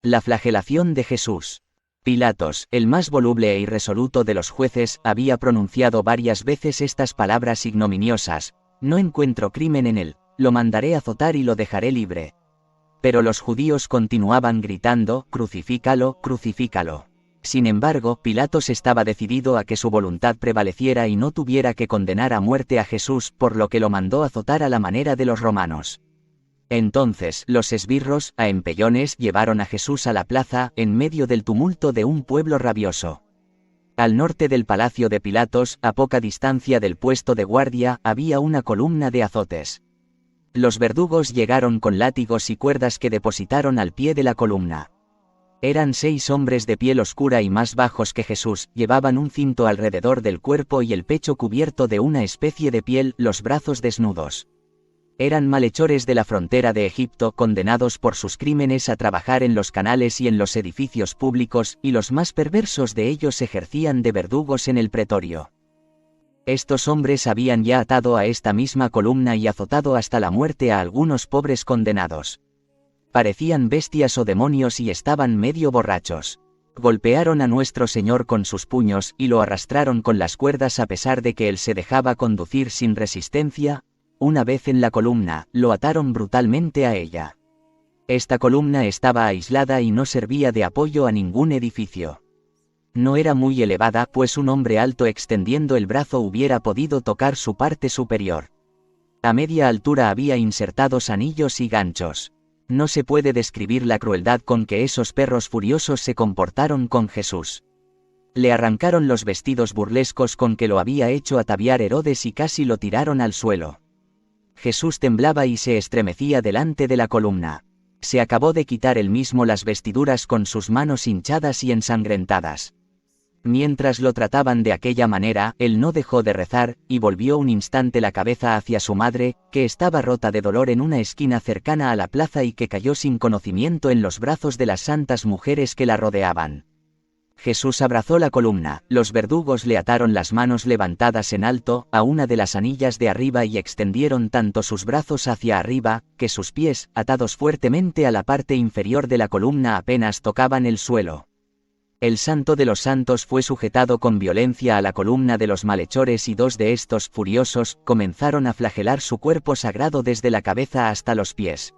La flagelación de Jesús. Pilatos, el más voluble e irresoluto de los jueces, había pronunciado varias veces estas palabras ignominiosas: no encuentro crimen en él, lo mandaré azotar y lo dejaré libre. Pero los judíos continuaban gritando: crucifícalo, crucifícalo. Sin embargo, Pilatos estaba decidido a que su voluntad prevaleciera y no tuviera que condenar a muerte a Jesús, por lo que lo mandó azotar a la manera de los romanos. Entonces, los esbirros, a empellones, llevaron a Jesús a la plaza, en medio del tumulto de un pueblo rabioso. Al norte del palacio de Pilatos, a poca distancia del puesto de guardia, había una columna de azotes. Los verdugos llegaron con látigos y cuerdas que depositaron al pie de la columna. Eran 6 hombres de piel oscura y más bajos que Jesús, llevaban un cinto alrededor del cuerpo y el pecho cubierto de una especie de piel, los brazos desnudos. Eran malhechores de la frontera de Egipto, condenados por sus crímenes a trabajar en los canales y en los edificios públicos, y los más perversos de ellos ejercían de verdugos en el pretorio. Estos hombres habían ya atado a esta misma columna y azotado hasta la muerte a algunos pobres condenados. Parecían bestias o demonios y estaban medio borrachos. Golpearon a nuestro Señor con sus puños y lo arrastraron con las cuerdas a pesar de que él se dejaba conducir sin resistencia. Una vez en la columna, lo ataron brutalmente a ella. Esta columna estaba aislada y no servía de apoyo a ningún edificio. No era muy elevada, pues un hombre alto extendiendo el brazo hubiera podido tocar su parte superior. A media altura había insertados anillos y ganchos. No se puede describir la crueldad con que esos perros furiosos se comportaron con Jesús. Le arrancaron los vestidos burlescos con que lo había hecho ataviar Herodes y casi lo tiraron al suelo. Jesús temblaba y se estremecía delante de la columna. Se acabó de quitar él mismo las vestiduras con sus manos hinchadas y ensangrentadas. Mientras lo trataban de aquella manera, él no dejó de rezar, y volvió un instante la cabeza hacia su madre, que estaba rota de dolor en una esquina cercana a la plaza y que cayó sin conocimiento en los brazos de las santas mujeres que la rodeaban. Jesús abrazó la columna, los verdugos le ataron las manos levantadas en alto, a una de las anillas de arriba y extendieron tanto sus brazos hacia arriba, que sus pies, atados fuertemente a la parte inferior de la columna apenas tocaban el suelo. El Santo de los Santos fue sujetado con violencia a la columna de los malhechores y 2 de estos, furiosos, comenzaron a flagelar su cuerpo sagrado desde la cabeza hasta los pies.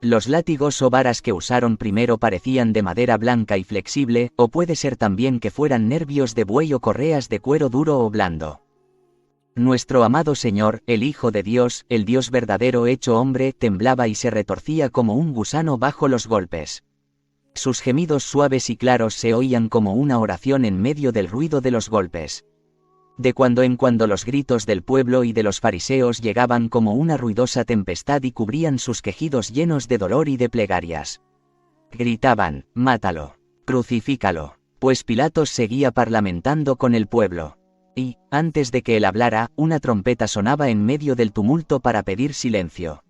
Los látigos o varas que usaron primero parecían de madera blanca y flexible, o puede ser también que fueran nervios de buey o correas de cuero duro o blando. Nuestro amado Señor, el Hijo de Dios, el Dios verdadero hecho hombre, temblaba y se retorcía como un gusano bajo los golpes. Sus gemidos suaves y claros se oían como una oración en medio del ruido de los golpes. De cuando en cuando los gritos del pueblo y de los fariseos llegaban como una ruidosa tempestad y cubrían sus quejidos llenos de dolor y de plegarias. Gritaban: «Mátalo, crucifícalo», pues Pilatos seguía parlamentando con el pueblo. Y, antes de que él hablara, una trompeta sonaba en medio del tumulto para pedir silencio.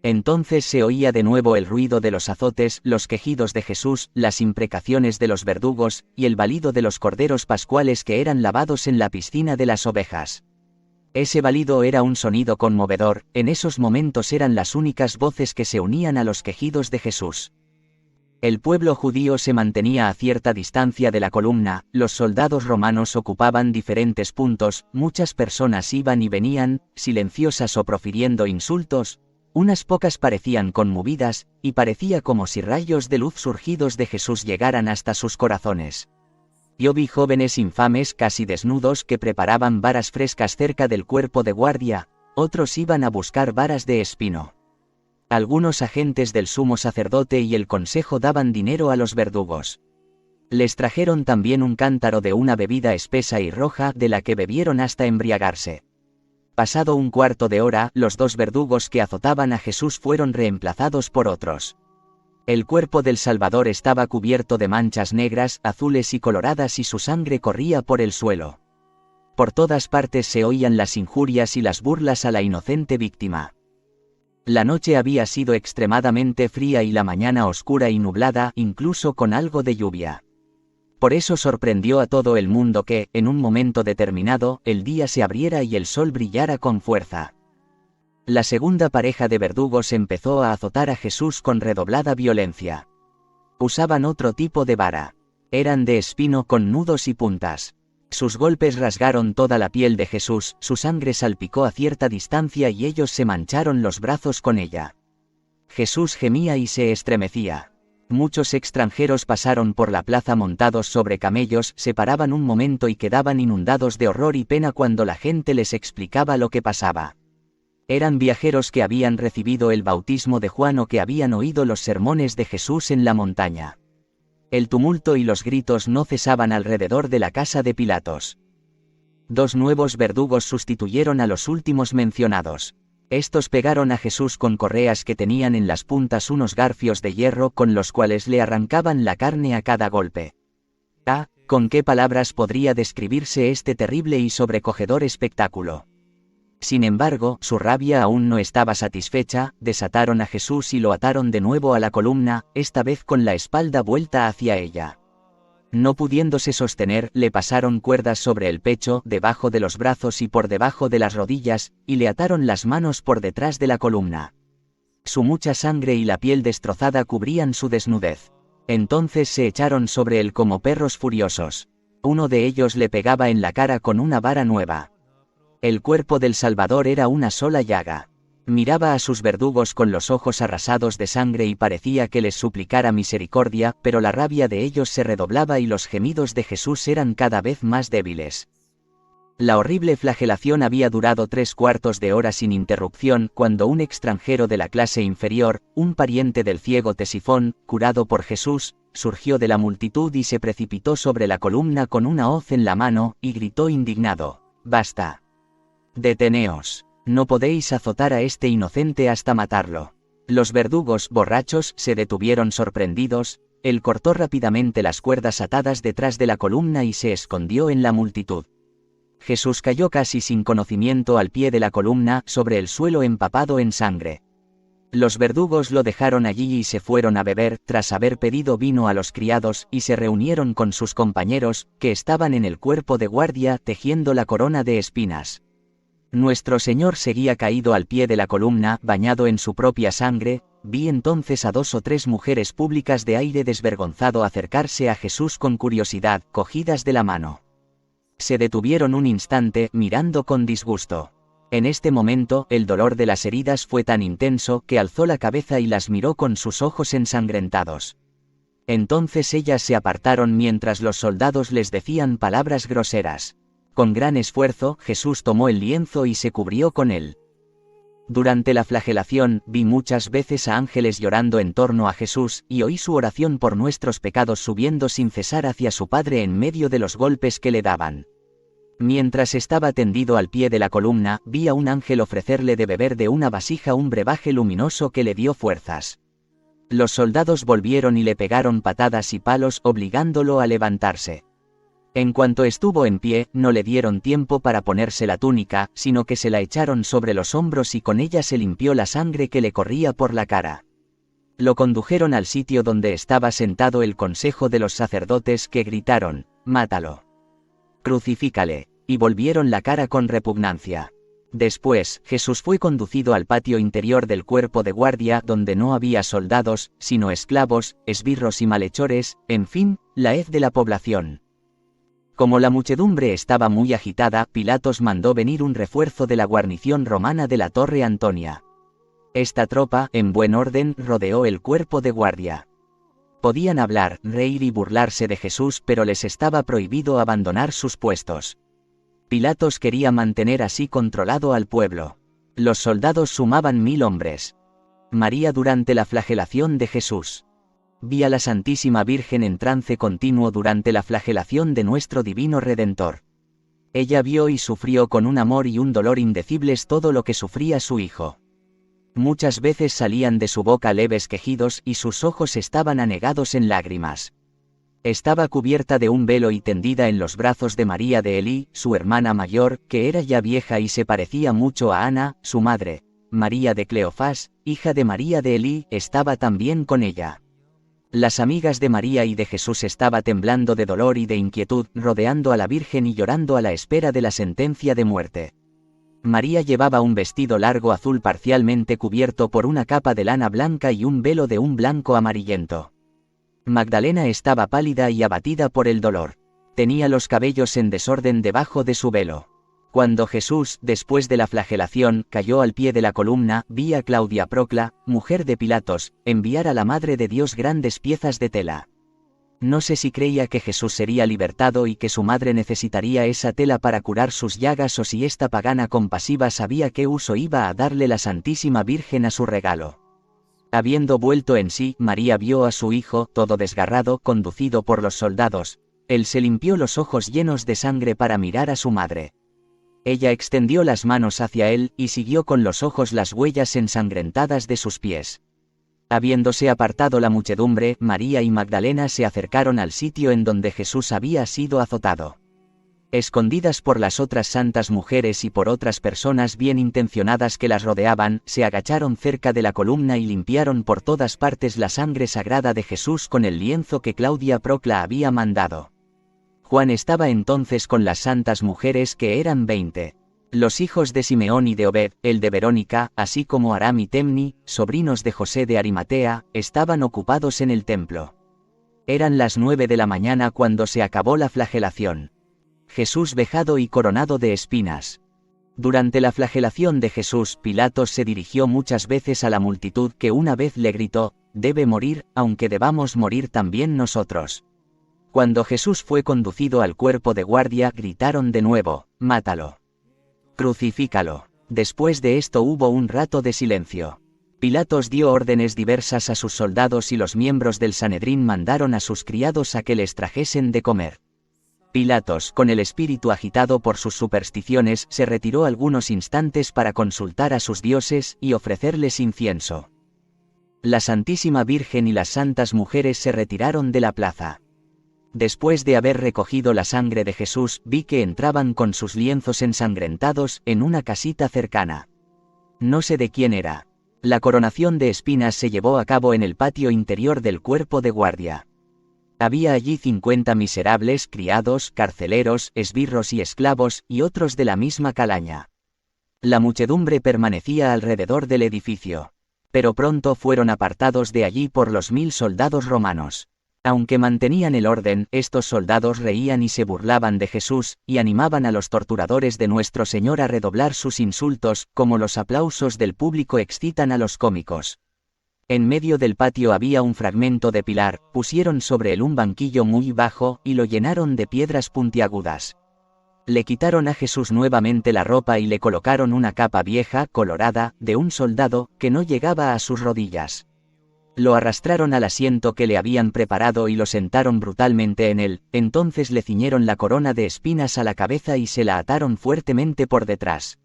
Entonces se oía de nuevo el ruido de los azotes, los quejidos de Jesús, las imprecaciones de los verdugos, y el balido de los corderos pascuales que eran lavados en la piscina de las ovejas. Ese balido era un sonido conmovedor, en esos momentos eran las únicas voces que se unían a los quejidos de Jesús. El pueblo judío se mantenía a cierta distancia de la columna, los soldados romanos ocupaban diferentes puntos, muchas personas iban y venían, silenciosas o profiriendo insultos. Unas pocas parecían conmovidas, y parecía como si rayos de luz surgidos de Jesús llegaran hasta sus corazones. Yo vi jóvenes infames casi desnudos que preparaban varas frescas cerca del cuerpo de guardia, otros iban a buscar varas de espino. Algunos agentes del sumo sacerdote y el consejo daban dinero a los verdugos. Les trajeron también un cántaro de una bebida espesa y roja de la que bebieron hasta embriagarse. Pasado un cuarto de hora, los 2 verdugos que azotaban a Jesús fueron reemplazados por otros. El cuerpo del Salvador estaba cubierto de manchas negras, azules y coloradas y su sangre corría por el suelo. Por todas partes se oían las injurias y las burlas a la inocente víctima. La noche había sido extremadamente fría y la mañana oscura y nublada, incluso con algo de lluvia. Por eso sorprendió a todo el mundo que, en un momento determinado, el día se abriera y el sol brillara con fuerza. La segunda pareja de verdugos empezó a azotar a Jesús con redoblada violencia. Usaban otro tipo de vara. Eran de espino con nudos y puntas. Sus golpes rasgaron toda la piel de Jesús, su sangre salpicó a cierta distancia y ellos se mancharon los brazos con ella. Jesús gemía y se estremecía. Muchos extranjeros pasaron por la plaza montados sobre camellos, se paraban un momento y quedaban inundados de horror y pena cuando la gente les explicaba lo que pasaba. Eran viajeros que habían recibido el bautismo de Juan o que habían oído los sermones de Jesús en la montaña. El tumulto y los gritos no cesaban alrededor de la casa de Pilatos. 2 nuevos verdugos sustituyeron a los últimos mencionados. Estos pegaron a Jesús con correas que tenían en las puntas unos garfios de hierro con los cuales le arrancaban la carne a cada golpe. Ah, ¿con qué palabras podría describirse este terrible y sobrecogedor espectáculo? Sin embargo, su rabia aún no estaba satisfecha, desataron a Jesús y lo ataron de nuevo a la columna, esta vez con la espalda vuelta hacia ella. No pudiéndose sostener, le pasaron cuerdas sobre el pecho, debajo de los brazos y por debajo de las rodillas, y le ataron las manos por detrás de la columna. Su mucha sangre y la piel destrozada cubrían su desnudez. Entonces se echaron sobre él como perros furiosos. Uno de ellos le pegaba en la cara con una vara nueva. El cuerpo del Salvador era una sola llaga. Miraba a sus verdugos con los ojos arrasados de sangre y parecía que les suplicara misericordia, pero la rabia de ellos se redoblaba y los gemidos de Jesús eran cada vez más débiles. La horrible flagelación había durado 3/4 de hora sin interrupción, cuando un extranjero de la clase inferior, un pariente del ciego Tesifón, curado por Jesús, surgió de la multitud y se precipitó sobre la columna con una hoz en la mano, y gritó indignado: «¡Basta! Deteneos. No podéis azotar a este inocente hasta matarlo». Los verdugos, borrachos, se detuvieron sorprendidos. Él cortó rápidamente las cuerdas atadas detrás de la columna y se escondió en la multitud. Jesús cayó casi sin conocimiento al pie de la columna, sobre el suelo empapado en sangre. Los verdugos lo dejaron allí y se fueron a beber, tras haber pedido vino a los criados, y se reunieron con sus compañeros, que estaban en el cuerpo de guardia, tejiendo la corona de espinas. Nuestro Señor seguía caído al pie de la columna, bañado en su propia sangre. Vi entonces a 2 o 3 mujeres públicas de aire desvergonzado acercarse a Jesús con curiosidad, cogidas de la mano. Se detuvieron un instante, mirando con disgusto. En este momento, el dolor de las heridas fue tan intenso, que alzó la cabeza y las miró con sus ojos ensangrentados. Entonces ellas se apartaron mientras los soldados les decían palabras groseras. Con gran esfuerzo, Jesús tomó el lienzo y se cubrió con él. Durante la flagelación, vi muchas veces a ángeles llorando en torno a Jesús, y oí su oración por nuestros pecados subiendo sin cesar hacia su Padre en medio de los golpes que le daban. Mientras estaba tendido al pie de la columna, vi a un ángel ofrecerle de beber de una vasija un brebaje luminoso que le dio fuerzas. Los soldados volvieron y le pegaron patadas y palos, obligándolo a levantarse. En cuanto estuvo en pie, no le dieron tiempo para ponerse la túnica, sino que se la echaron sobre los hombros y con ella se limpió la sangre que le corría por la cara. Lo condujeron al sitio donde estaba sentado el consejo de los sacerdotes, que gritaron: «¡Mátalo! ¡Crucifícale!», y volvieron la cara con repugnancia. Después, Jesús fue conducido al patio interior del cuerpo de guardia, donde no había soldados, sino esclavos, esbirros y malhechores, en fin, la hez de la población. Como la muchedumbre estaba muy agitada, Pilatos mandó venir un refuerzo de la guarnición romana de la Torre Antonia. Esta tropa, en buen orden, rodeó el cuerpo de guardia. Podían hablar, reír y burlarse de Jesús, pero les estaba prohibido abandonar sus puestos. Pilatos quería mantener así controlado al pueblo. Los soldados sumaban 1000 hombres. María durante la flagelación de Jesús. Vi a la Santísima Virgen en trance continuo durante la flagelación de nuestro Divino Redentor. Ella vio y sufrió con un amor y un dolor indecibles todo lo que sufría su Hijo. Muchas veces salían de su boca leves quejidos y sus ojos estaban anegados en lágrimas. Estaba cubierta de un velo y tendida en los brazos de María de Elí, su hermana mayor, que era ya vieja y se parecía mucho a Ana, su madre. María de Cleofás, hija de María de Elí, estaba también con ella. Las amigas de María y de Jesús estaban temblando de dolor y de inquietud, rodeando a la Virgen y llorando a la espera de la sentencia de muerte. María llevaba un vestido largo azul parcialmente cubierto por una capa de lana blanca y un velo de un blanco amarillento. Magdalena estaba pálida y abatida por el dolor. Tenía los cabellos en desorden debajo de su velo. Cuando Jesús, después de la flagelación, cayó al pie de la columna, vi a Claudia Procla, mujer de Pilatos, enviar a la Madre de Dios grandes piezas de tela. No sé si creía que Jesús sería libertado y que su madre necesitaría esa tela para curar sus llagas, o si esta pagana compasiva sabía qué uso iba a darle la Santísima Virgen a su regalo. Habiendo vuelto en sí, María vio a su hijo, todo desgarrado, conducido por los soldados. Él se limpió los ojos llenos de sangre para mirar a su madre. Ella extendió las manos hacia él, y siguió con los ojos las huellas ensangrentadas de sus pies. Habiéndose apartado la muchedumbre, María y Magdalena se acercaron al sitio en donde Jesús había sido azotado. Escondidas por las otras santas mujeres y por otras personas bien intencionadas que las rodeaban, se agacharon cerca de la columna y limpiaron por todas partes la sangre sagrada de Jesús con el lienzo que Claudia Procla había mandado. Juan estaba entonces con las santas mujeres, que eran 20. Los hijos de Simeón y de Obed, el de Verónica, así como Aram y Temni, sobrinos de José de Arimatea, estaban ocupados en el templo. Eran las 9 de la mañana cuando se acabó la flagelación. Jesús vejado y coronado de espinas. Durante la flagelación de Jesús, Pilatos se dirigió muchas veces a la multitud, que una vez le gritó: «Debe morir, aunque debamos morir también nosotros». Cuando Jesús fue conducido al cuerpo de guardia, gritaron de nuevo: «Mátalo. Crucifícalo». Después de esto hubo un rato de silencio. Pilatos dio órdenes diversas a sus soldados y los miembros del Sanedrín mandaron a sus criados a que les trajesen de comer. Pilatos, con el espíritu agitado por sus supersticiones, se retiró algunos instantes para consultar a sus dioses y ofrecerles incienso. La Santísima Virgen y las santas mujeres se retiraron de la plaza. Después de haber recogido la sangre de Jesús, vi que entraban con sus lienzos ensangrentados en una casita cercana. No sé de quién era. La coronación de espinas se llevó a cabo en el patio interior del cuerpo de guardia. Había allí 50 miserables, criados, carceleros, esbirros y esclavos, y otros de la misma calaña. La muchedumbre permanecía alrededor del edificio. Pero pronto fueron apartados de allí por los 1000 soldados romanos. Aunque mantenían el orden, estos soldados reían y se burlaban de Jesús, y animaban a los torturadores de nuestro Señor a redoblar sus insultos, como los aplausos del público excitan a los cómicos. En medio del patio había un fragmento de pilar, pusieron sobre él un banquillo muy bajo, y lo llenaron de piedras puntiagudas. Le quitaron a Jesús nuevamente la ropa y le colocaron una capa vieja, colorada, de un soldado, que no llegaba a sus rodillas. Lo arrastraron al asiento que le habían preparado y lo sentaron brutalmente en él. Entonces le ciñeron la corona de espinas a la cabeza y se la ataron fuertemente por detrás.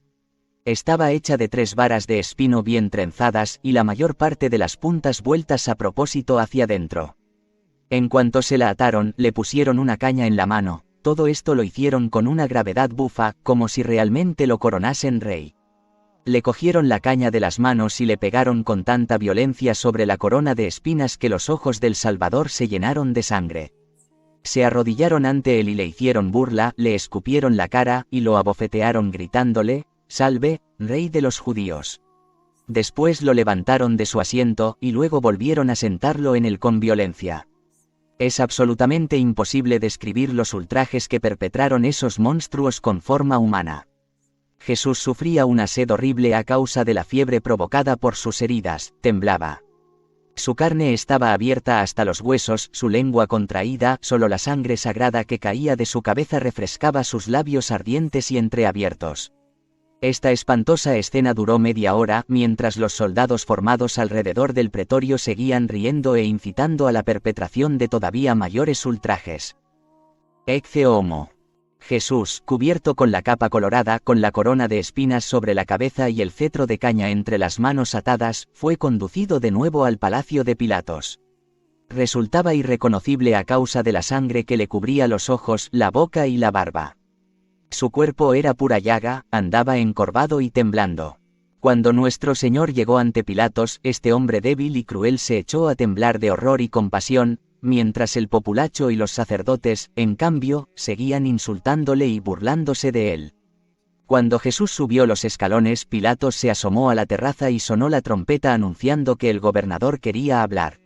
Estaba hecha de 3 varas de espino bien trenzadas, y la mayor parte de las puntas vueltas a propósito hacia dentro. En cuanto se la ataron, le pusieron una caña en la mano. Todo esto lo hicieron con una gravedad bufa, como si realmente lo coronasen rey. Le cogieron la caña de las manos y le pegaron con tanta violencia sobre la corona de espinas que los ojos del Salvador se llenaron de sangre. Se arrodillaron ante él y le hicieron burla, le escupieron la cara, y lo abofetearon gritándole: «Salve, Rey de los judíos». Después lo levantaron de su asiento, y luego volvieron a sentarlo en él con violencia. Es absolutamente imposible describir los ultrajes que perpetraron esos monstruos con forma humana. Jesús sufría una sed horrible a causa de la fiebre provocada por sus heridas, temblaba. Su carne estaba abierta hasta los huesos, su lengua contraída, solo la sangre sagrada que caía de su cabeza refrescaba sus labios ardientes y entreabiertos. Esta espantosa escena duró media hora, mientras los soldados formados alrededor del pretorio seguían riendo e incitando a la perpetración de todavía mayores ultrajes. Ecce homo. Jesús, cubierto con la capa colorada, con la corona de espinas sobre la cabeza y el cetro de caña entre las manos atadas, fue conducido de nuevo al palacio de Pilatos. Resultaba irreconocible a causa de la sangre que le cubría los ojos, la boca y la barba. Su cuerpo era pura llaga, andaba encorvado y temblando. Cuando nuestro Señor llegó ante Pilatos, este hombre débil y cruel se echó a temblar de horror y compasión, mientras el populacho y los sacerdotes, en cambio, seguían insultándole y burlándose de él. Cuando Jesús subió los escalones, Pilatos se asomó a la terraza y sonó la trompeta anunciando que el gobernador quería hablar.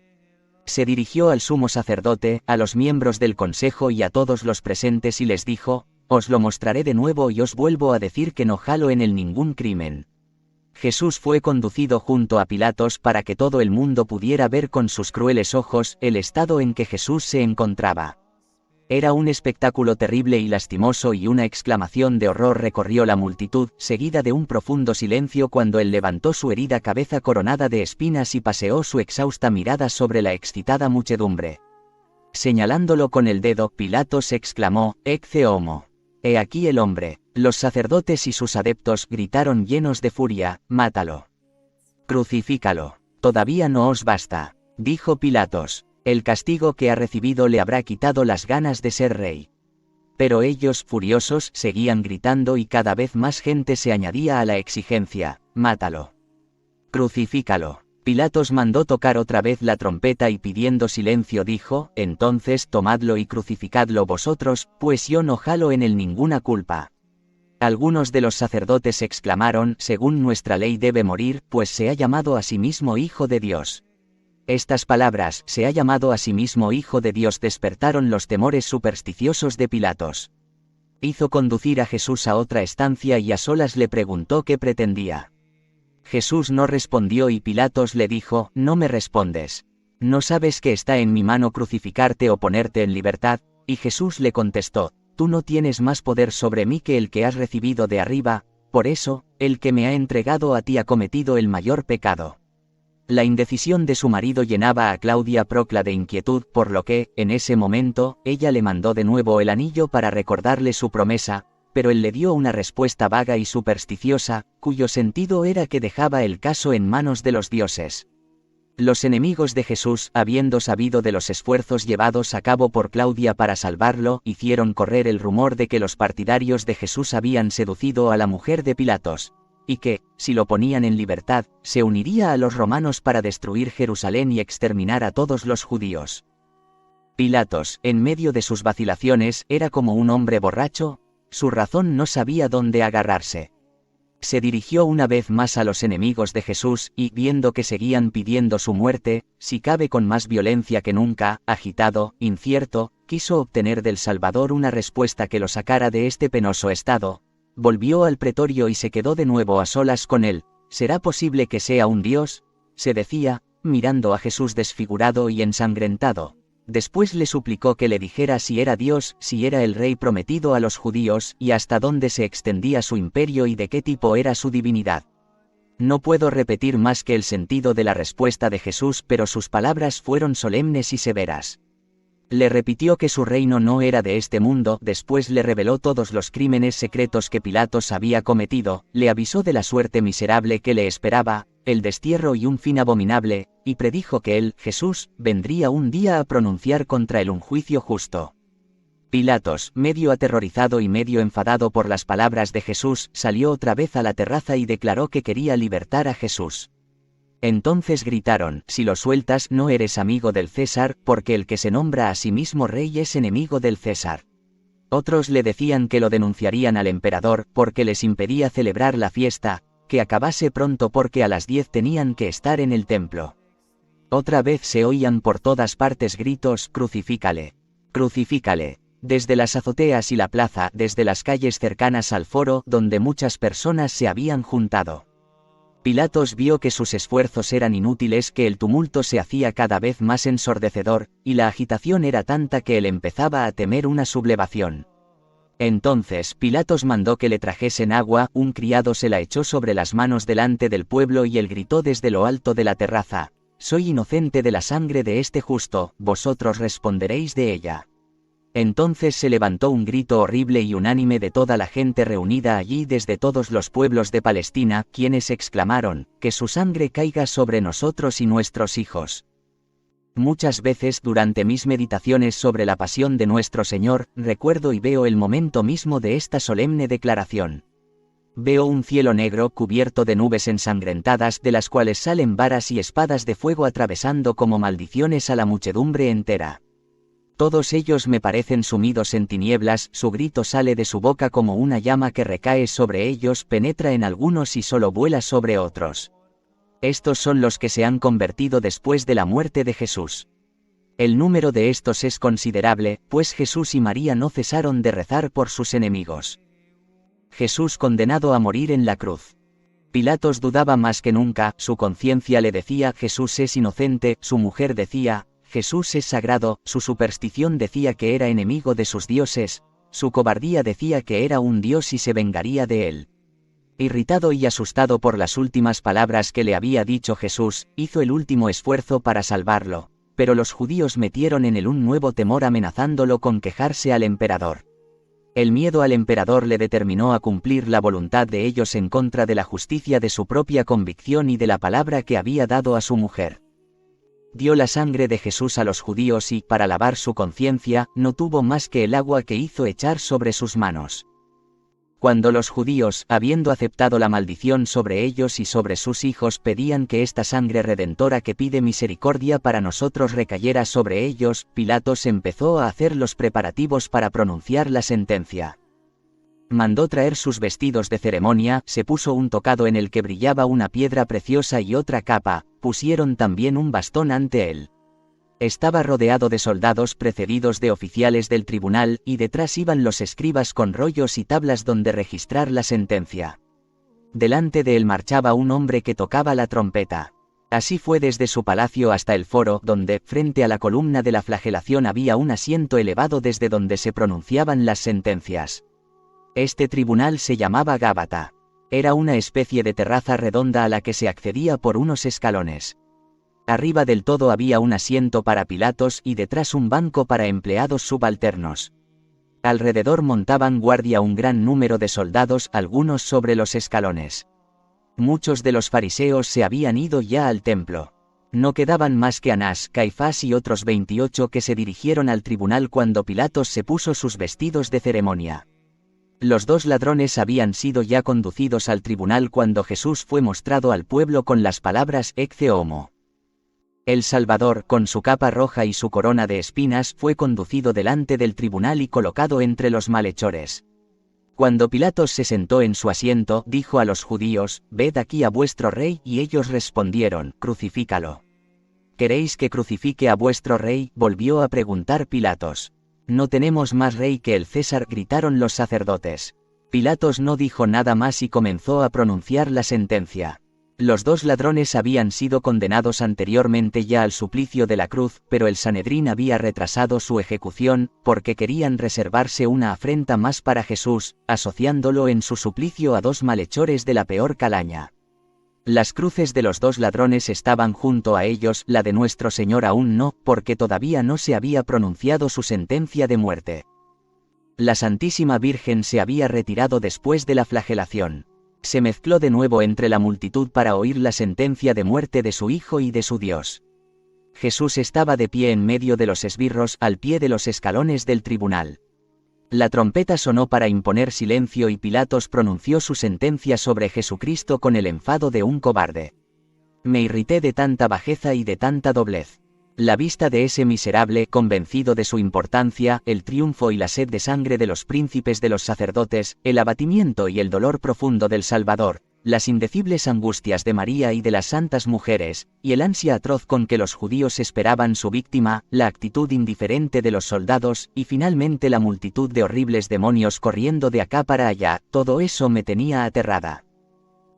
Se dirigió al sumo sacerdote, a los miembros del consejo y a todos los presentes y les dijo: «Os lo mostraré de nuevo y os vuelvo a decir que no halo en él ningún crimen». Jesús fue conducido junto a Pilatos para que todo el mundo pudiera ver con sus crueles ojos el estado en que Jesús se encontraba. Era un espectáculo terrible y lastimoso, y una exclamación de horror recorrió la multitud, seguida de un profundo silencio cuando él levantó su herida cabeza coronada de espinas y paseó su exhausta mirada sobre la excitada muchedumbre. Señalándolo con el dedo, Pilatos exclamó: «Ecce homo». «He aquí el hombre». Los sacerdotes y sus adeptos gritaron llenos de furia: «Mátalo. Crucifícalo». «Todavía no os basta», dijo Pilatos. «El castigo que ha recibido le habrá quitado las ganas de ser rey». Pero ellos, furiosos, seguían gritando y cada vez más gente se añadía a la exigencia: «Mátalo. Crucifícalo». Pilatos mandó tocar otra vez la trompeta y, pidiendo silencio, dijo: «Entonces tomadlo y crucificadlo vosotros, pues yo no halo en él ninguna culpa». Algunos de los sacerdotes exclamaron: «Según nuestra ley debe morir, pues se ha llamado a sí mismo Hijo de Dios». Estas palabras: «se ha llamado a sí mismo Hijo de Dios», despertaron los temores supersticiosos de Pilatos. Hizo conducir a Jesús a otra estancia y a solas le preguntó qué pretendía. Jesús no respondió y Pilatos le dijo: «¿No me respondes? ¿No sabes que está en mi mano crucificarte o ponerte en libertad?» Y Jesús le contestó: «Tú no tienes más poder sobre mí que el que has recibido de arriba, por eso, el que me ha entregado a ti ha cometido el mayor pecado». La indecisión de su marido llenaba a Claudia Procla de inquietud, por lo que, en ese momento, ella le mandó de nuevo el anillo para recordarle su promesa, pero él le dio una respuesta vaga y supersticiosa, cuyo sentido era que dejaba el caso en manos de los dioses. Los enemigos de Jesús, habiendo sabido de los esfuerzos llevados a cabo por Claudia para salvarlo, hicieron correr el rumor de que los partidarios de Jesús habían seducido a la mujer de Pilatos, y que, si lo ponían en libertad, se uniría a los romanos para destruir Jerusalén y exterminar a todos los judíos. Pilatos, en medio de sus vacilaciones, era como un hombre borracho, su razón no sabía dónde agarrarse. Se dirigió una vez más a los enemigos de Jesús y, viendo que seguían pidiendo su muerte, si cabe con más violencia que nunca, agitado, incierto, quiso obtener del Salvador una respuesta que lo sacara de este penoso estado. Volvió al pretorio y se quedó de nuevo a solas con él. «¿Será posible que sea un dios?», se decía, mirando a Jesús desfigurado y ensangrentado. Después le suplicó que le dijera si era Dios, si era el rey prometido a los judíos, y hasta dónde se extendía su imperio y de qué tipo era su divinidad. No puedo repetir más que el sentido de la respuesta de Jesús, pero sus palabras fueron solemnes y severas. Le repitió que su reino no era de este mundo, después le reveló todos los crímenes secretos que Pilatos había cometido, le avisó de la suerte miserable que le esperaba, el destierro y un fin abominable, y predijo que él, Jesús, vendría un día a pronunciar contra él un juicio justo. Pilatos, medio aterrorizado y medio enfadado por las palabras de Jesús, salió otra vez a la terraza y declaró que quería libertar a Jesús. Entonces gritaron: «Si lo sueltas no eres amigo del César, porque el que se nombra a sí mismo rey es enemigo del César». Otros le decían que lo denunciarían al emperador, porque les impedía celebrar la fiesta, que acabase pronto porque a las 10 tenían que estar en el templo. Otra vez se oían por todas partes gritos: «Crucifícale. Crucifícale». Desde las azoteas y la plaza, desde las calles cercanas al foro, donde muchas personas se habían juntado. Pilatos vio que sus esfuerzos eran inútiles, que el tumulto se hacía cada vez más ensordecedor, y la agitación era tanta que él empezaba a temer una sublevación. Entonces Pilatos mandó que le trajesen agua, un criado se la echó sobre las manos delante del pueblo y él gritó desde lo alto de la terraza: «Soy inocente de la sangre de este justo, vosotros responderéis de ella». Entonces se levantó un grito horrible y unánime de toda la gente reunida allí desde todos los pueblos de Palestina, quienes exclamaron: «Que su sangre caiga sobre nosotros y nuestros hijos». Muchas veces durante mis meditaciones sobre la pasión de nuestro Señor, recuerdo y veo el momento mismo de esta solemne declaración. Veo un cielo negro cubierto de nubes ensangrentadas, de las cuales salen varas y espadas de fuego atravesando como maldiciones a la muchedumbre entera. Todos ellos me parecen sumidos en tinieblas, su grito sale de su boca como una llama que recae sobre ellos, penetra en algunos y solo vuela sobre otros. Estos son los que se han convertido después de la muerte de Jesús. El número de estos es considerable, pues Jesús y María no cesaron de rezar por sus enemigos. Jesús condenado a morir en la cruz. Pilatos dudaba más que nunca, su conciencia le decía Jesús es inocente, su mujer decía Jesús es sagrado, su superstición decía que era enemigo de sus dioses, su cobardía decía que era un dios y se vengaría de él. Irritado y asustado por las últimas palabras que le había dicho Jesús, hizo el último esfuerzo para salvarlo, pero los judíos metieron en él un nuevo temor amenazándolo con quejarse al emperador. El miedo al emperador le determinó a cumplir la voluntad de ellos en contra de la justicia de su propia convicción y de la palabra que había dado a su mujer. Dio la sangre de Jesús a los judíos y, para lavar su conciencia, no tuvo más que el agua que hizo echar sobre sus manos. Cuando los judíos, habiendo aceptado la maldición sobre ellos y sobre sus hijos, pedían que esta sangre redentora que pide misericordia para nosotros recayera sobre ellos, Pilatos empezó a hacer los preparativos para pronunciar la sentencia. Mandó traer sus vestidos de ceremonia, se puso un tocado en el que brillaba una piedra preciosa y otra capa, pusieron también un bastón ante él. Estaba rodeado de soldados precedidos de oficiales del tribunal, y detrás iban los escribas con rollos y tablas donde registrar la sentencia. Delante de él marchaba un hombre que tocaba la trompeta. Así fue desde su palacio hasta el foro, donde, frente a la columna de la flagelación había un asiento elevado desde donde se pronunciaban las sentencias. Este tribunal se llamaba Gábata. Era una especie de terraza redonda a la que se accedía por unos escalones. Arriba del todo había un asiento para Pilatos y detrás un banco para empleados subalternos. Alrededor montaban guardia un gran número de soldados, algunos sobre los escalones. Muchos de los fariseos se habían ido ya al templo. No quedaban más que Anás, Caifás y otros 28 que se dirigieron al tribunal cuando Pilatos se puso sus vestidos de ceremonia. Los 2 ladrones habían sido ya conducidos al tribunal cuando Jesús fue mostrado al pueblo con las palabras Ecce homo. El Salvador, con su capa roja y su corona de espinas, fue conducido delante del tribunal y colocado entre los malhechores. Cuando Pilatos se sentó en su asiento, dijo a los judíos, «Ved aquí a vuestro rey», y ellos respondieron, «Crucifícalo». «¿Queréis que crucifique a vuestro rey?», volvió a preguntar Pilatos. «No tenemos más rey que el César», gritaron los sacerdotes. Pilatos no dijo nada más y comenzó a pronunciar la sentencia. Los 2 ladrones habían sido condenados anteriormente ya al suplicio de la cruz, pero el Sanedrín había retrasado su ejecución, porque querían reservarse una afrenta más para Jesús, asociándolo en su suplicio a 2 malhechores de la peor calaña. Las cruces de los 2 ladrones estaban junto a ellos, la de nuestro Señor aún no, porque todavía no se había pronunciado su sentencia de muerte. La Santísima Virgen se había retirado después de la flagelación. Se mezcló de nuevo entre la multitud para oír la sentencia de muerte de su Hijo y de su Dios. Jesús estaba de pie en medio de los esbirros, al pie de los escalones del tribunal. La trompeta sonó para imponer silencio y Pilatos pronunció su sentencia sobre Jesucristo con el enfado de un cobarde. Me irrité de tanta bajeza y de tanta doblez. La vista de ese miserable, convencido de su importancia, el triunfo y la sed de sangre de los príncipes de los sacerdotes, el abatimiento y el dolor profundo del Salvador, las indecibles angustias de María y de las santas mujeres, y el ansia atroz con que los judíos esperaban su víctima, la actitud indiferente de los soldados, y finalmente la multitud de horribles demonios corriendo de acá para allá, todo eso me tenía aterrada.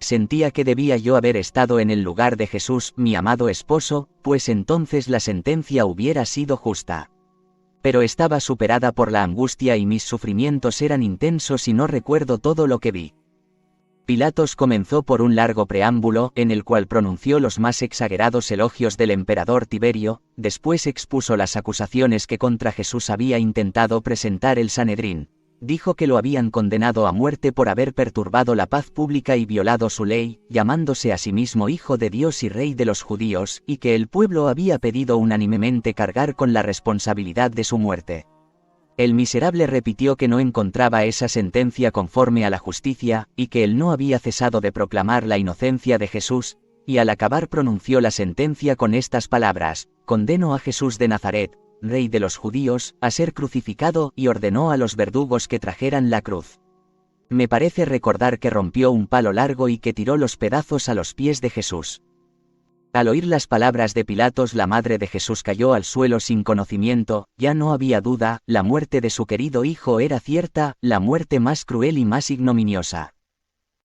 Sentía que debía yo haber estado en el lugar de Jesús, mi amado esposo, pues entonces la sentencia hubiera sido justa. Pero estaba superada por la angustia y mis sufrimientos eran intensos y no recuerdo todo lo que vi. Pilatos comenzó por un largo preámbulo, en el cual pronunció los más exagerados elogios del emperador Tiberio, después expuso las acusaciones que contra Jesús había intentado presentar el Sanedrín. Dijo que lo habían condenado a muerte por haber perturbado la paz pública y violado su ley, llamándose a sí mismo Hijo de Dios y Rey de los judíos, y que el pueblo había pedido unánimemente cargar con la responsabilidad de su muerte. El miserable repitió que no encontraba esa sentencia conforme a la justicia, y que él no había cesado de proclamar la inocencia de Jesús, y al acabar pronunció la sentencia con estas palabras: «Condeno a Jesús de Nazaret, Rey de los judíos, a ser crucificado», y ordenó a los verdugos que trajeran la cruz. Me parece recordar que rompió un palo largo y que tiró los pedazos a los pies de Jesús. Al oír las palabras de Pilatos, la madre de Jesús cayó al suelo sin conocimiento. Ya no había duda, la muerte de su querido hijo era cierta, la muerte más cruel y más ignominiosa.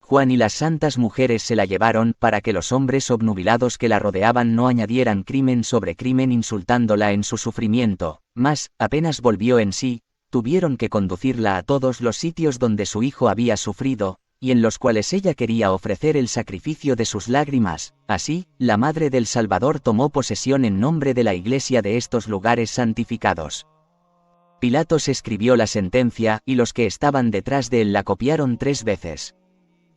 Juan y las santas mujeres se la llevaron para que los hombres obnubilados que la rodeaban no añadieran crimen sobre crimen insultándola en su sufrimiento, mas, apenas volvió en sí, tuvieron que conducirla a todos los sitios donde su hijo había sufrido, y en los cuales ella quería ofrecer el sacrificio de sus lágrimas. Así, la Madre del Salvador tomó posesión en nombre de la Iglesia de estos lugares santificados. Pilatos escribió la sentencia, y los que estaban detrás de él la copiaron 3 veces.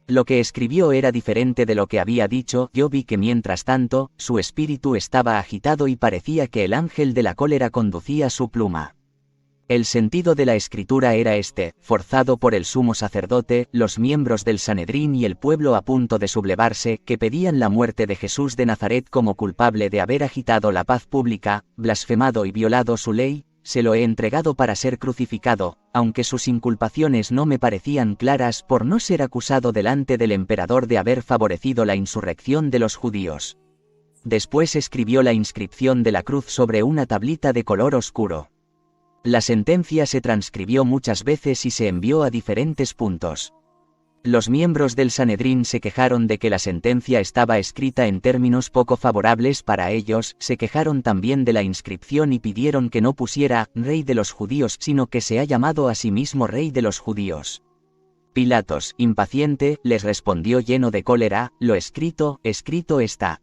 Lo que escribió era diferente de lo que había dicho. Yo vi que mientras tanto, su espíritu estaba agitado y parecía que el ángel de la cólera conducía su pluma. El sentido de la escritura era este: forzado por el sumo sacerdote, los miembros del Sanedrín y el pueblo a punto de sublevarse, que pedían la muerte de Jesús de Nazaret como culpable de haber agitado la paz pública, blasfemado y violado su ley, se lo he entregado para ser crucificado, aunque sus inculpaciones no me parecían claras por no ser acusado delante del emperador de haber favorecido la insurrección de los judíos. Después escribió la inscripción de la cruz sobre una tablita de color oscuro. La sentencia se transcribió muchas veces y se envió a diferentes puntos. Los miembros del Sanedrín se quejaron de que la sentencia estaba escrita en términos poco favorables para ellos, se quejaron también de la inscripción y pidieron que no pusiera «Rey de los judíos», sino que se ha llamado a sí mismo Rey de los judíos. Pilatos, impaciente, les respondió lleno de cólera: «Lo escrito, escrito está».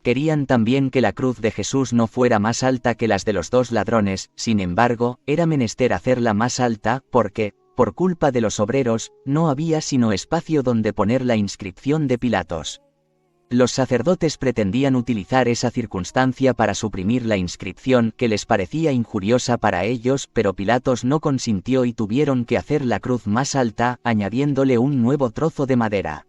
Querían también que la cruz de Jesús no fuera más alta que las de los 2 ladrones, sin embargo, era menester hacerla más alta, porque, por culpa de los obreros, no había sino espacio donde poner la inscripción de Pilatos. Los sacerdotes pretendían utilizar esa circunstancia para suprimir la inscripción, que les parecía injuriosa para ellos, pero Pilatos no consintió y tuvieron que hacer la cruz más alta, añadiéndole un nuevo trozo de madera.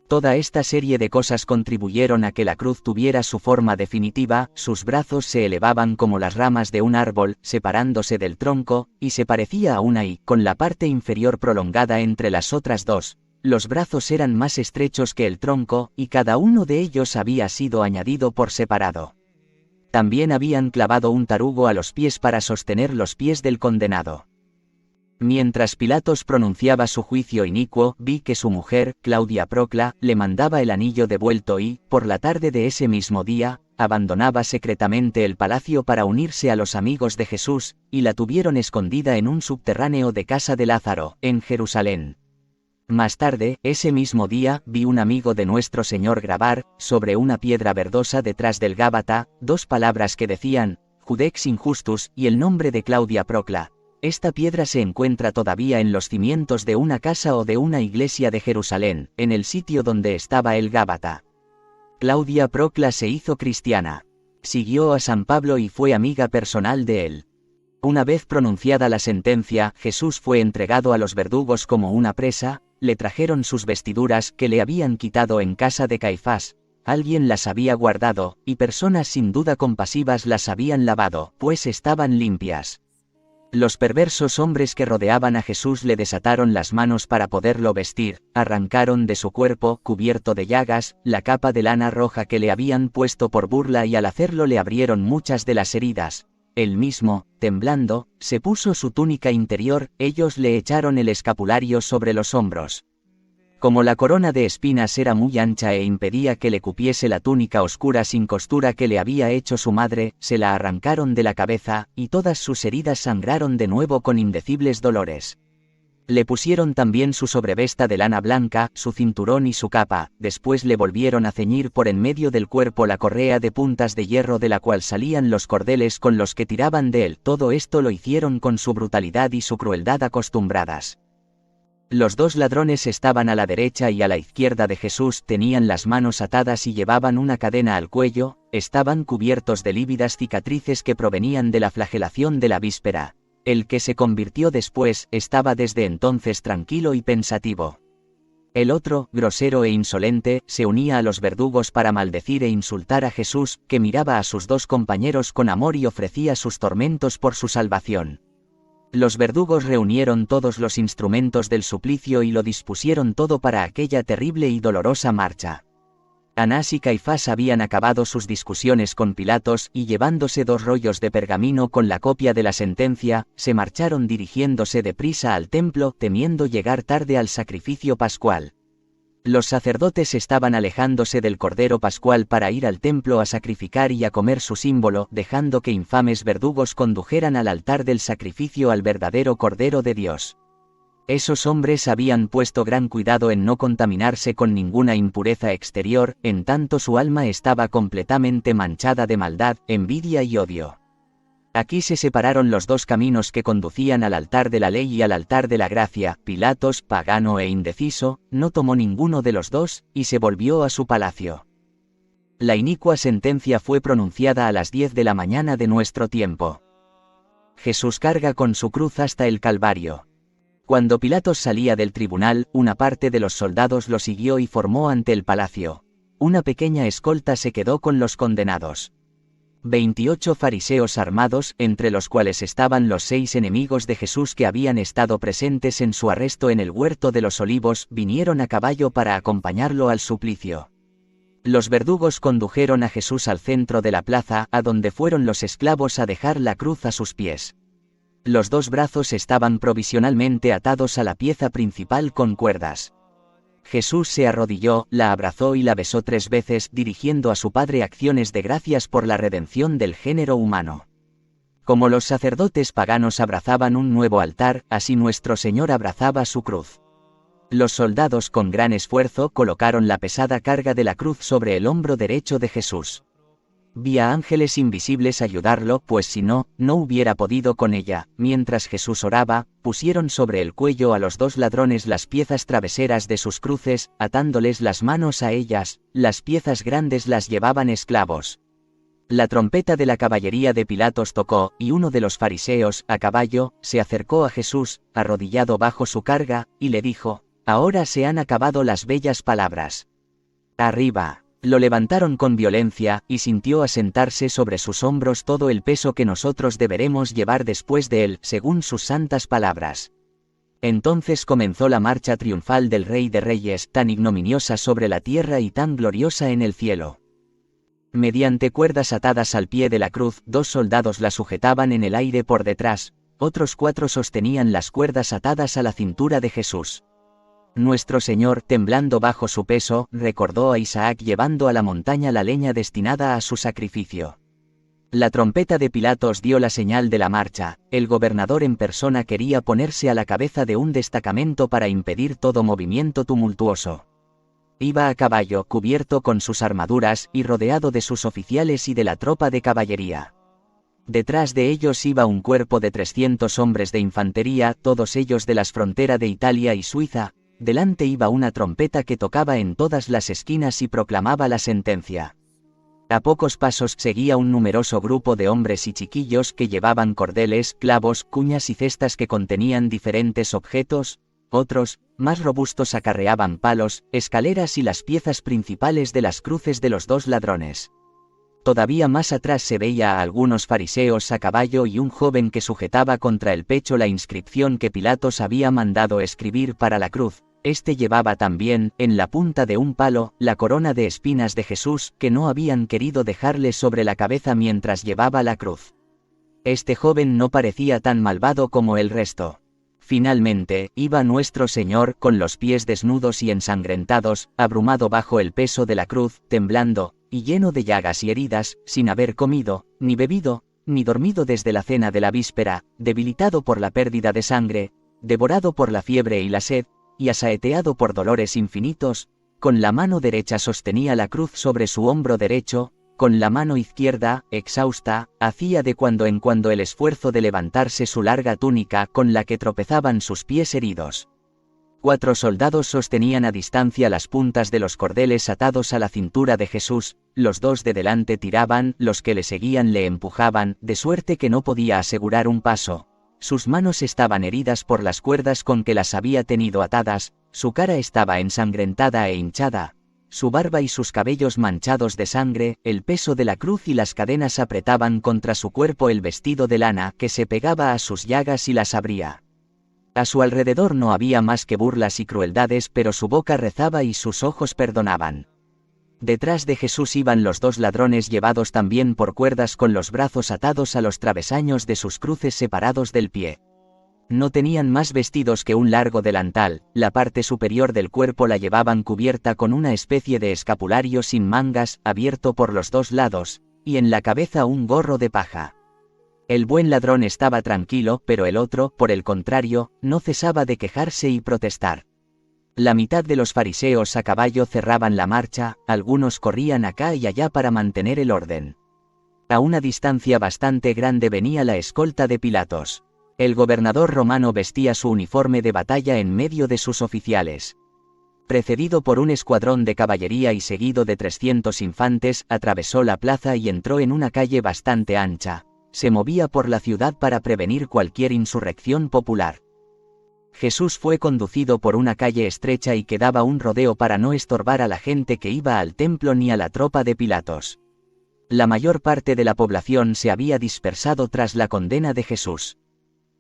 Toda esta serie de cosas contribuyeron a que la cruz tuviera su forma definitiva. Sus brazos se elevaban como las ramas de un árbol, separándose del tronco, y se parecía a una I, con la parte inferior prolongada entre las otras 2. Los brazos eran más estrechos que el tronco, y cada uno de ellos había sido añadido por separado. También habían clavado un tarugo a los pies para sostener los pies del condenado. Mientras Pilatos pronunciaba su juicio inicuo, vi que su mujer, Claudia Procla, le mandaba el anillo devuelto y, por la tarde de ese mismo día, abandonaba secretamente el palacio para unirse a los amigos de Jesús, y la tuvieron escondida en un subterráneo de casa de Lázaro, en Jerusalén. Más tarde, ese mismo día, vi un amigo de nuestro Señor grabar, sobre una piedra verdosa detrás del Gábata, 2 palabras que decían, Judex Injustus, y el nombre de Claudia Procla. Esta piedra se encuentra todavía en los cimientos de una casa o de una iglesia de Jerusalén, en el sitio donde estaba el Gábata. Claudia Procla se hizo cristiana. Siguió a San Pablo y fue amiga personal de él. Una vez pronunciada la sentencia, Jesús fue entregado a los verdugos como una presa. Le trajeron sus vestiduras que le habían quitado en casa de Caifás. Alguien las había guardado, y personas sin duda compasivas las habían lavado, pues estaban limpias. Los perversos hombres que rodeaban a Jesús le desataron las manos para poderlo vestir, arrancaron de su cuerpo, cubierto de llagas, la capa de lana roja que le habían puesto por burla y al hacerlo le abrieron muchas de las heridas. Él mismo, temblando, se puso su túnica interior, ellos le echaron el escapulario sobre los hombros. Como la corona de espinas era muy ancha e impedía que le cupiese la túnica oscura sin costura que le había hecho su madre, se la arrancaron de la cabeza, y todas sus heridas sangraron de nuevo con indecibles dolores. Le pusieron también su sobrevesta de lana blanca, su cinturón y su capa, después le volvieron a ceñir por en medio del cuerpo la correa de puntas de hierro de la cual salían los cordeles con los que tiraban de él. Todo esto lo hicieron con su brutalidad y su crueldad acostumbradas. Los 2 ladrones estaban a la derecha y a la izquierda de Jesús, tenían las manos atadas y llevaban una cadena al cuello, estaban cubiertos de lívidas cicatrices que provenían de la flagelación de la víspera. El que se convirtió después, estaba desde entonces tranquilo y pensativo. El otro, grosero e insolente, se unía a los verdugos para maldecir e insultar a Jesús, que miraba a sus 2 compañeros con amor y ofrecía sus tormentos por su salvación. Los verdugos reunieron todos los instrumentos del suplicio y lo dispusieron todo para aquella terrible y dolorosa marcha. Anás y Caifás habían acabado sus discusiones con Pilatos y llevándose 2 rollos de pergamino con la copia de la sentencia, se marcharon dirigiéndose deprisa al templo temiendo llegar tarde al sacrificio pascual. Los sacerdotes estaban alejándose del Cordero Pascual para ir al templo a sacrificar y a comer su símbolo, dejando que infames verdugos condujeran al altar del sacrificio al verdadero Cordero de Dios. Esos hombres habían puesto gran cuidado en no contaminarse con ninguna impureza exterior, en tanto su alma estaba completamente manchada de maldad, envidia y odio. Aquí se separaron los 2 caminos que conducían al altar de la ley y al altar de la gracia. Pilatos, pagano e indeciso, no tomó ninguno de los 2, y se volvió a su palacio. La inicua sentencia fue pronunciada a las 10 de la mañana de nuestro tiempo. Jesús carga con su cruz hasta el Calvario. Cuando Pilatos salía del tribunal, una parte de los soldados lo siguió y formó ante el palacio. Una pequeña escolta se quedó con los condenados. 28 fariseos armados, entre los cuales estaban los 6 enemigos de Jesús que habían estado presentes en su arresto en el huerto de los Olivos, vinieron a caballo para acompañarlo al suplicio. Los verdugos condujeron a Jesús al centro de la plaza, a donde fueron los esclavos a dejar la cruz a sus pies. Los 2 brazos estaban provisionalmente atados a la pieza principal con cuerdas. Jesús se arrodilló, la abrazó y la besó 3 veces, dirigiendo a su Padre acciones de gracias por la redención del género humano. Como los sacerdotes paganos abrazaban un nuevo altar, así nuestro Señor abrazaba su cruz. Los soldados con gran esfuerzo colocaron la pesada carga de la cruz sobre el hombro derecho de Jesús. Vi a ángeles invisibles ayudarlo, pues si no, no hubiera podido con ella. Mientras Jesús oraba, pusieron sobre el cuello a los 2 ladrones las piezas traveseras de sus cruces, atándoles las manos a ellas. Las piezas grandes las llevaban esclavos. La trompeta de la caballería de Pilatos tocó, y uno de los fariseos, a caballo, se acercó a Jesús, arrodillado bajo su carga, y le dijo: «Ahora se han acabado las bellas palabras. Arriba». Lo levantaron con violencia, y sintió asentarse sobre sus hombros todo el peso que nosotros deberemos llevar después de él, según sus santas palabras. Entonces comenzó la marcha triunfal del Rey de Reyes, tan ignominiosa sobre la tierra y tan gloriosa en el cielo. Mediante cuerdas atadas al pie de la cruz, 2 soldados la sujetaban en el aire por detrás, otros 4 sostenían las cuerdas atadas a la cintura de Jesús. Nuestro Señor, temblando bajo su peso, recordó a Isaac llevando a la montaña la leña destinada a su sacrificio. La trompeta de Pilatos dio la señal de la marcha. El gobernador en persona quería ponerse a la cabeza de un destacamento para impedir todo movimiento tumultuoso. Iba a caballo, cubierto con sus armaduras, y rodeado de sus oficiales y de la tropa de caballería. Detrás de ellos iba un cuerpo de 300 hombres de infantería, todos ellos de las fronteras de Italia y Suiza. Delante iba una trompeta que tocaba en todas las esquinas y proclamaba la sentencia. A pocos pasos seguía un numeroso grupo de hombres y chiquillos que llevaban cordeles, clavos, cuñas y cestas que contenían diferentes objetos. Otros, más robustos, acarreaban palos, escaleras y las piezas principales de las cruces de los 2 ladrones. Todavía más atrás se veía a algunos fariseos a caballo y un joven que sujetaba contra el pecho la inscripción que Pilatos había mandado escribir para la cruz. Este llevaba también, en la punta de un palo, la corona de espinas de Jesús, que no habían querido dejarle sobre la cabeza mientras llevaba la cruz. Este joven no parecía tan malvado como el resto. Finalmente, iba nuestro Señor, con los pies desnudos y ensangrentados, abrumado bajo el peso de la cruz, temblando, y lleno de llagas y heridas, sin haber comido, ni bebido, ni dormido desde la cena de la víspera, debilitado por la pérdida de sangre, devorado por la fiebre y la sed, y asaeteado por dolores infinitos. Con la mano derecha sostenía la cruz sobre su hombro derecho, con la mano izquierda, exhausta, hacía de cuando en cuando el esfuerzo de levantarse su larga túnica con la que tropezaban sus pies heridos. 4 soldados sostenían a distancia las puntas de los cordeles atados a la cintura de Jesús. Los 2 de delante tiraban, los que le seguían le empujaban, de suerte que no podía asegurar un paso. Sus manos estaban heridas por las cuerdas con que las había tenido atadas, su cara estaba ensangrentada e hinchada, su barba y sus cabellos manchados de sangre. El peso de la cruz y las cadenas apretaban contra su cuerpo el vestido de lana que se pegaba a sus llagas y las abría. A su alrededor no había más que burlas y crueldades, pero su boca rezaba y sus ojos perdonaban. Detrás de Jesús iban los dos ladrones llevados también por cuerdas con los brazos atados a los travesaños de sus cruces separados del pie. No tenían más vestidos que un largo delantal, la parte superior del cuerpo la llevaban cubierta con una especie de escapulario sin mangas, abierto por los dos lados, y en la cabeza un gorro de paja. El buen ladrón estaba tranquilo, pero el otro, por el contrario, no cesaba de quejarse y protestar. La mitad de los fariseos a caballo cerraban la marcha, algunos corrían acá y allá para mantener el orden. A una distancia bastante grande venía la escolta de Pilatos. El gobernador romano vestía su uniforme de batalla en medio de sus oficiales. Precedido por un escuadrón de caballería y seguido de 300 infantes, atravesó la plaza y entró en una calle bastante ancha. Se movía por la ciudad para prevenir cualquier insurrección popular. Jesús fue conducido por una calle estrecha y que daba un rodeo para no estorbar a la gente que iba al templo ni a la tropa de Pilatos. La mayor parte de la población se había dispersado tras la condena de Jesús.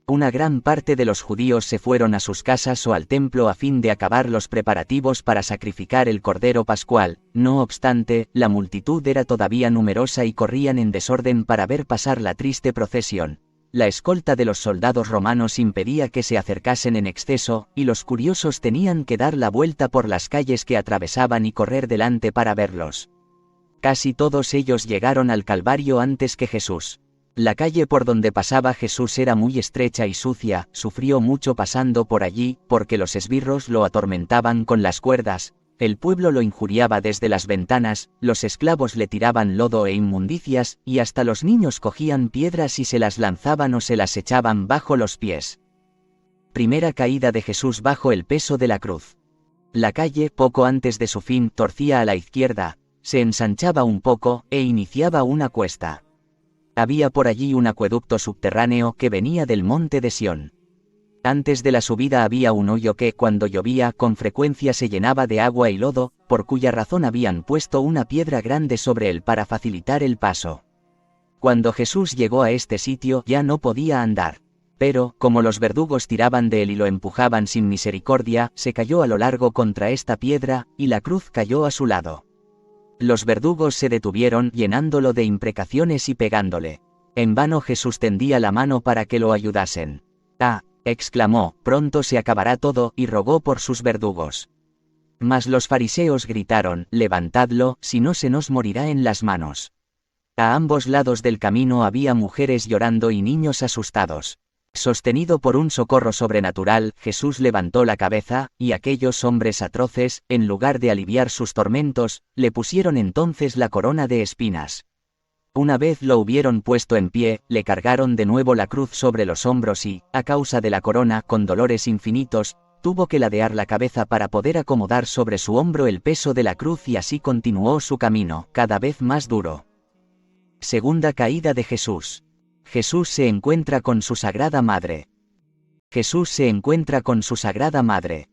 Una gran parte de los judíos se fueron a sus casas o al templo a fin de acabar los preparativos para sacrificar el Cordero Pascual. No obstante, la multitud era todavía numerosa y corrían en desorden para ver pasar la triste procesión. La escolta de los soldados romanos impedía que se acercasen en exceso, y los curiosos tenían que dar la vuelta por las calles que atravesaban y correr delante para verlos. Casi todos ellos llegaron al Calvario antes que Jesús. La calle por donde pasaba Jesús era muy estrecha y sucia, sufrió mucho pasando por allí, porque los esbirros lo atormentaban con las cuerdas, el pueblo lo injuriaba desde las ventanas, los esclavos le tiraban lodo e inmundicias, y hasta los niños cogían piedras y se las lanzaban o se las echaban bajo los pies. Primera caída de Jesús bajo el peso de la cruz. La calle, poco antes de su fin, torcía a la izquierda, se ensanchaba un poco, e iniciaba una cuesta. Había por allí un acueducto subterráneo que venía del monte de Sión. Antes de la subida había un hoyo que, cuando llovía, con frecuencia se llenaba de agua y lodo, por cuya razón habían puesto una piedra grande sobre él para facilitar el paso. Cuando Jesús llegó a este sitio ya no podía andar. Pero, como los verdugos tiraban de él y lo empujaban sin misericordia, se cayó a lo largo contra esta piedra, y la cruz cayó a su lado. Los verdugos se detuvieron, llenándolo de imprecaciones y pegándole. En vano Jesús tendía la mano para que lo ayudasen. «Ah», exclamó, «pronto se acabará todo», y rogó por sus verdugos. Mas los fariseos gritaron, «Levantadlo, si no se nos morirá en las manos». A ambos lados del camino había mujeres llorando y niños asustados. Sostenido por un socorro sobrenatural, Jesús levantó la cabeza, y aquellos hombres atroces, en lugar de aliviar sus tormentos, le pusieron entonces la corona de espinas. Una vez lo hubieron puesto en pie, le cargaron de nuevo la cruz sobre los hombros y, a causa de la corona, con dolores infinitos, tuvo que ladear la cabeza para poder acomodar sobre su hombro el peso de la cruz y así continuó su camino, cada vez más duro. Segunda caída de Jesús. Jesús se encuentra con su Sagrada Madre. Jesús se encuentra con su Sagrada Madre.